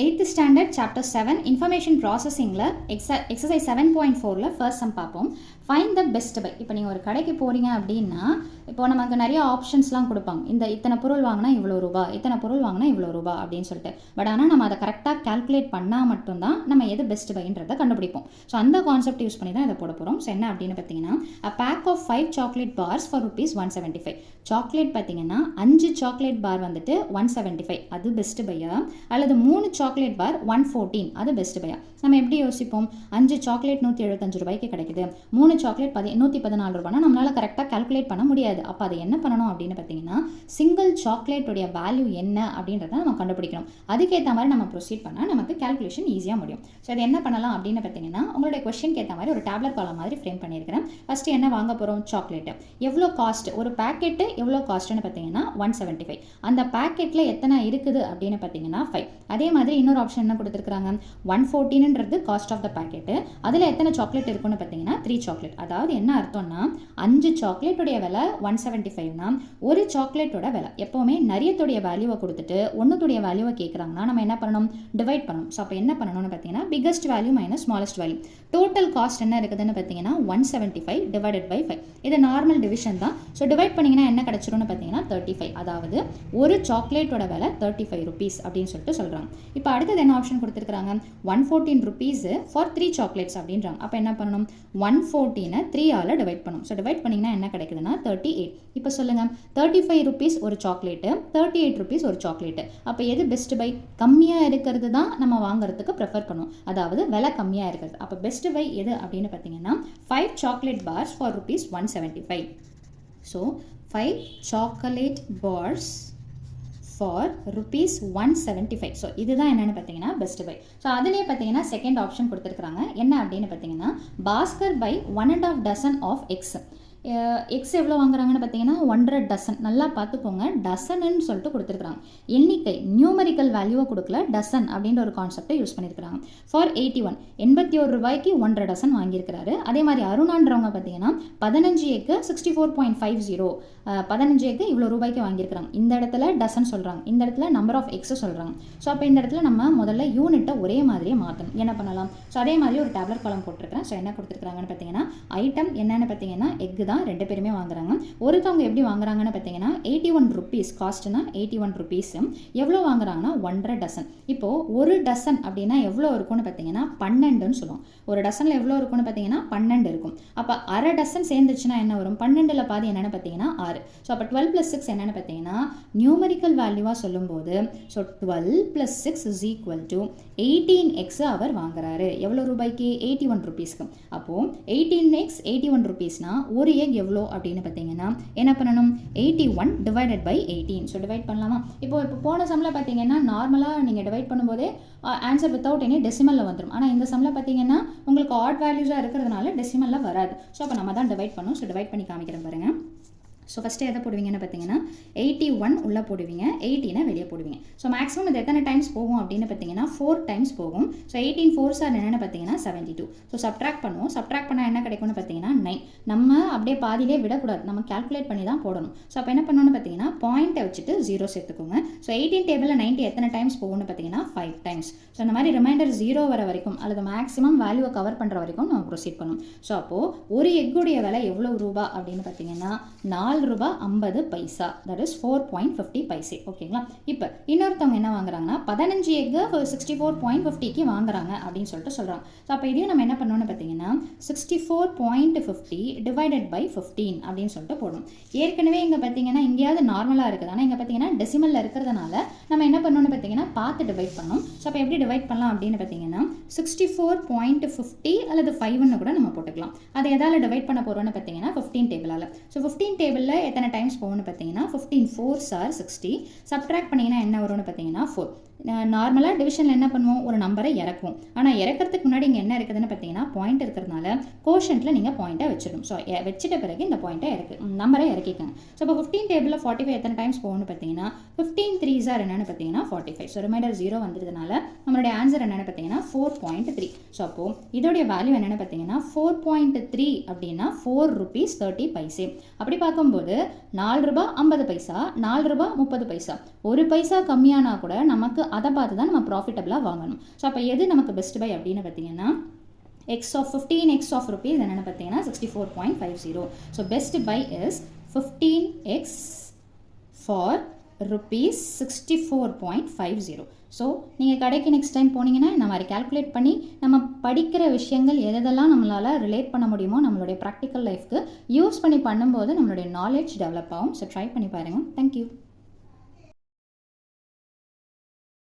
8th standard chapter 7 information processingல exercise 7.4ல first sum பார்ப்போம். find the best buy. இப்போ நீங்கள் ஒரு கடைக்கு போகிறீங்க அப்படின்னா இப்போ நமக்கு நிறைய ஆப்ஷன்ஸ்லாம் கொடுப்பாங்க. இத்தனை பொருள் வாங்கினா இவ்வளோ ரூபா, இத்தனை பொருள் வாங்கினா இவ்வளோ ரூபா அப்படின்னு சொல்லிட்டு. பட் ஆனால் நம்ம அதை கரெக்டாக கால்குலேட் பண்ணால் மட்டும்தான் நம்ம எது பெஸ்ட் பைன்றதை கண்டுபிடிப்போம். ஸோ அந்த கான்செப்ட் யூஸ் பண்ணி தான் இதை போட போகிறோம். ஸோ என்ன அப்படின்னு பார்த்தீங்கன்னா a pack of 5 chocolate bars for rupees 175. Chocolate பார்த்தீங்கன்னா 5 சாக்லேட் பார் வந்துட்டு 175 அது பெஸ்ட் பையா, அல்லது 3 சாக்லேட் பார் 114 அது பெஸ்ட் பையா. நம்ம எப்படி யோசிப்போம்? 5 சாக்லேட் 175 ரூபாய்க்கு கிடைக்குது, 3 சாக்லேட் 114 ரூபாய்னா நம்மளால் கரெக்டாக கால்குலேட் பண்ண முடியாது. அப்போ அதை என்ன பண்ணணும் அப்படின்னு பார்த்தீங்கன்னா சிங்கிள் சாக்லேட்டுடைய வேல்யூ என்ன அப்படின்றத நம்ம கண்டுபிடிக்கணும். அதுக்கேற்ற மாதிரி நம்ம ப்ரொசீட் பண்ணால் நமக்கு கால்குலேஷன் ஈஸியாக முடியும். ஸோ அது என்ன பண்ணலாம் அப்படின்னு பார்த்தீங்கன்னா உங்களுடைய கொஸ்டின் ஏற்ற மாதிரி ஒரு டேப்லெட் காலம் மாதிரி ஃப்ரேம் பண்ணியிருக்கிறேன். ஃபஸ்ட்டு என்ன வாங்க போகிறோம்? சாக்லேட்டு. எவ்வளோ காஸ்ட்? ஒரு பேக்கெட்டு எவ்வளோ காஸ்ட்டுன்னு பார்த்தீங்கன்னா 175. அந்த பேக்கெட்டில் எத்தனை இருக்குது அப்படின்னு பார்த்தீங்கன்னா 5. அதே மாதிரி இன்னொரு ஆப்ஷன் என்ன கொடுத்துருக்காங்க? 114ன்றது காஸ்ட் ஆஃப் த பேக்கெட்டு. அதில் எத்தனை சாக்லேட் இருக்குன்னு பார்த்தீங்கன்னா 3 சாக்லேட். அதாவது என்ன அர்த்தம்னா 5 சாக்லேட்டுடைய விலை 175னா ஒரு சாக்லேட்டோட விலை எப்போவுமே நிறையத்துடைய வேல்யூவை கொடுத்துட்டு ஒன்றுத்துடைய வேல்யூவை கேட்குறாங்கன்னா நம்ம என்ன பண்ணணும்? டிவைட் பண்ணணும். ஸோ அப்போ என்ன பண்ணணும்னு பார்த்தீங்கன்னா biggest value minus smallest value. Total cost என்ன இருக்குதுன்னு பார்த்தீங்கன்னா 175 டிவைடட் பை 5. இது நார்மல் டிவிஷன் தான். ஸோ டிவைட் பண்ணிங்கன்னா என்ன கிடச்சிரும்னு பார்த்தீங்கன்னா 35. அதாவது ஒரு சாக்லேட்டோட விலை 35 ருபீஸ் அப்படின்னு சொல்லிட்டு சொல்கிறாங்க. இப்போ அடுத்தது என்ன ஆப்ஷன் கொடுத்துருக்காங்க? 114 ருபீஸ் ஃபார் 3 சாக்லேட்ஸ் அப்படின்றாங்க. அப்போ என்ன பண்ணணும்? 114 3ஆல் டிவைட் பண்ணணும். ஸோ டிவைட் பண்ணிங்கன்னா என்ன கிடைக்குதுன்னா 38. இப்போ சொல்லுங்கள், 35 ருபீஸ் ஒரு சாக்லேட்டு, 38 ருபீஸ் ஒரு சாக்லேட்டு. அப்போ எது பெஸ்ட் பை? கம்மியாக இருக்கிறது தான் நம்ம வாங்குறதுக்கு ப்ரிஃபர் பண்ணுவோம், அதாவது விலை கம்மியாக இருக்கிறது. அப்போ பெஸ்ட் பை எது அப்படின்னு பார்த்தீங்கன்னா 5 chocolate parse for rupees 175. So 5 chocolate parse for rupees 175. So இதுதான் என்னென்னு பார்த்தீங்கன்னா பெஸ்ட் பை. ஸோ அதுலேயே பார்த்தீங்கன்னா செகண்ட் ஆப்ஷன் கொடுத்துருக்குறாங்க. என்ன அப்படின்னு பார்த்தீங்கன்னா Bhaskar buy 1.5 dozen of x. X எவ்வளோ வாங்குறாங்கன்னு பார்த்தீங்கன்னா 100 டசன். நல்லா பார்த்துக்கோங்க, டசன்னு சொல்லிட்டு கொடுத்துருக்குறாங்க. எண்ணிக்கை நியூமரிக்கல் வேல்யூவை கொடுக்கல, டசன் அப்படின்ற ஒரு கான்செப்டை யூஸ் பண்ணியிருக்கிறாங்க. ஃபார் 81 81 ரூபாய்க்கு 100 டசன் வாங்கியிருக்கிறாரு. அதே மாதிரி அருணான்றவங்க பார்த்தீங்கன்னா 15 எக்கு 64.50 15 எக்கு இவ்வளோ ரூபாய்க்கு வாங்கியிருக்கிறாங்க. இந்த இடத்துல டசன் சொல்கிறாங்க, இந்த இடத்துல நம்பர் ஆஃப் எக்ஸை சொல்கிறாங்க. ஸோ அப்போ இந்த இடத்துல நம்ம முதல்ல யூனிட்டை ஒரே மாதிரியே மாற்றணும். என்ன பண்ணலாம்? ஸோ அதே மாதிரி ஒரு டேப்லெட் காலம் போட்டிருக்கிறேன். ஸோ என்ன கொடுத்துருக்காங்கன்னு பார்த்தீங்கன்னா ஐட்டம் என்னென்னு பார்த்தீங்கன்னா எக்கு தான் 2 பேருமே வாங்குறாங்க. ஒருத்தவங்க எப்படி வாங்குறாங்கன்னு பார்த்தீங்கன்னா 81 ருபீஸ் காஸ்ட்னா 81 ருபீஸ். எவ்வளோ வாங்குறாங்கன்னா 100 டசன். இப்போது ஒரு டசன் அப்படின்னா எவ்வளோ இருக்கும்னு பார்த்தீங்கன்னா 12ன்னு சொல்லுவோம். ஒரு டசனில் எவ்வளோ இருக்கும்னு பார்த்தீங்கன்னா 12 இருக்கும். அப்போ அரை டசன் சேர்ந்துச்சுன்னா என்ன வரும்? 12ல் பாதி என்னென்னு பார்த்தீங்கன்னா 6. ஸோ அப்போ 12 + 6 என்னென்னு பார்த்தீங்கன்னா நியூமரிக்கல் வேல்யூவாக சொல்லும்போது so 12 + 6 is equal to 18x அவர் வாங்குறாரு. எவ்வளோ ரூபாய்க்கு? 81 ருபீஸ்க்கு. அப்போது 18x 81 ருபீஸ்னா ஒரு எக் எவ்வளோ அப்படின்னு பார்த்தீங்கன்னா என்ன பண்ணணும்? 81 டிவைடட் பை 18. ஸோ டிவைட் பண்ணலாமா? இப்போ போன சம்மில் பார்த்தீங்கன்னா நார்மலாக நீங்கள் டிவைட் பண்ணும்போதே ஆன்சர் வித்தவுட் எனி டெசிமலில் வந்துடும். ஆனால் இந்த சம்மில் பார்த்தீங்கன்னா உங்களுக்கு ஆட் வேல்யூஸாக இருக்கிறதுனால டெசிமலில் வராது. ஸோ அப்போ நம்ம தான் டிவைட் பண்ணணும். ஸோ டிவைட் பண்ணி காமிக்கிறேன் பாருங்கள். ஸோ ஃபஸ்ட்டு எதை போடுவீங்கன்னு பார்த்தீங்கன்னா 81 உள்ளே போடுவீங்க, 18 வெளியே போடுவீங்க. ஸோ மேக்ஸிமம் இது எத்தனை டைம்ஸ் போகும் அப்படின்னு பார்த்தீங்கன்னா 4 டைம்ஸ் போகும். ஸோ 18 4s என்னென்னு பார்த்தீங்கன்னா 72. ஸோ சப்ட்ராக்ட் பண்ணுவோம். சப்ட்ராக்ட் பண்ணால் என்ன கிடைக்கும்னு பார்த்தீங்கன்னா 9. நம்ம அப்படியே பாதியிலே விடக்கூடாது, நம்ம கால்குலேட் பண்ணி தான் போடணும். ஸோ அப்போ என்ன பண்ணணும்னு பார்த்தீங்கன்னா பாயிண்ட்டை வச்சுட்டு 0 சேர்த்துக்கோங்க. ஸோ 18 டேபிளில் 90 எத்தனை டைம்ஸ் போகும்னு பார்த்தீங்கன்னா 5 டைம்ஸ். ஸோ இந்த மாதிரி ரிமைண்டர் 0 வர வரைக்கும் அல்லது மேக்ஸிமம் வேல்யூவை கவர் பண்ணுற வரைக்கும் நம்ம ப்ரொசீட் பண்ணணும். ஸோ அப்போது ஒரு எக்குடைய விலை எவ்வளோ ரூபா அப்படின்னு பார்த்தீங்கன்னா 4 ரூபா 50 பைசா, தட் இஸ் 4.50 பைசே. ஓகேங்களா? இப்போ இன்னொருத்தவங்க என்ன வாங்குறாங்கன்னா 15 எக்கு 64.50க்கு வாங்குறாங்க அப்படின்னு சொல்லிட்டு சொல்கிறாங்க. ஸோ அப்போ இதையும் நம்ம என்ன பண்ணணும்னு பார்த்தீங்கன்னா 64.50 டிவைடட் பை 15 அப்படின்னு சொல்லிட்டு போடணும். ஏற்கனவே இங்கே பார்த்தீங்கன்னா இங்கேயாவது நார்மலாக இருக்குது, ஆனால் இங்கே பார்த்தீங்கன்னா டெசிமலில் இருக்கிறதுனால நம்ம என்ன பண்ணணும்னு பார்த்தீங்கன்னா பார்த்து டிவைட் பண்ணணும். ஸோ அப்போ எப்படி டிவைட் பண்ணலாம் அப்படின்னு பார்த்தீங்கன்னா 64.50 அல்லது 5ன்னு கூட நம்ம போட்டுக்கலாம். அதை எதால் டிவைட் பண்ண போகிறோம்னு பார்த்தீங்கன்னா 15 டேபிளால். ஸோ 15 டேபிளில் எத்தனை டைம்ஸ் போகும்னு பார்த்தீங்கன்னா 15 4s are 60. சப்ட்ராக்ட் பண்ணிங்கன்னா என்ன வரும்னு பார்த்தீங்கன்னா 4. நார்மலாக டிவிஷனில் என்ன பண்ணுவோம்? ஒரு நம்பரை இறக்குவோம். ஆனால் இறக்கிறதுக்கு முன்னாடி இங்கே என்ன இருக்குதுன்னு பார்த்தீங்கன்னா பாயிண்ட் இருக்கிறதுனால கோஷன்ட்டில் நீங்கள் பாயிண்ட்டை வச்சிடணும். ஸோ வச்சிட்ட பிறகு இந்த பாயிண்ட்டை நம்பரை இறக்கிக்கோங்க. ஸோ இப்போ 15 டேபிளில் 45 எத்தனை டைம்ஸ் போகும்னு பார்த்தீங்கன்னா 15 3s are என்னென்னு பார்த்தீங்கன்னா 45. ஸோ ரிமைண்டர் 0 வந்துடுறதுனால நம்மளுடைய ஆன்சர் என்னென்னு பார்த்தீங்கன்னா 4.3. ஸோ அப்போது இதோடைய வேல்யூ என்னென்னு பார்த்தீங்கன்னா 4.3 அப்படின்னா 4 rupees 30 பைசே. அப்படி பார்க்கும்போது 4 ரூபா 50 பைசா, 4 ரூபா 30 பைசா. ஒரு பைசா கம்மியானா கூட நமக்கு அதை பார்த்து தான் நம்ம ப்ராஃபிட்டபிளாக வாங்கணும். ஸோ அப்போ எது நமக்கு பெஸ்ட் பை அப்படின்னு பார்த்தீங்கன்னா x of 15x of rupees என்னென்னு பார்த்தீங்கன்னா 64.50. So best buy is 15x for rupees 64.50. So நீங்கள் கடைக்கு நெக்ஸ்ட் டைம் போனீங்கன்னா இந்த மாதிரி கால்குலேட் பண்ணி நம்ம படிக்கிற விஷயங்கள் எதெல்லாம் நம்மளால் ரிலேட் பண்ண முடியுமோ நம்மளுடைய ப்ராக்டிக்கல் லைஃப்க்கு யூஸ் பண்ணி பண்ணும்போது நம்மளுடைய நாலேஜ் டெவலப் ஆகும். ஸோ ட்ரை பண்ணி பாருங்கள். தேங்க்யூ.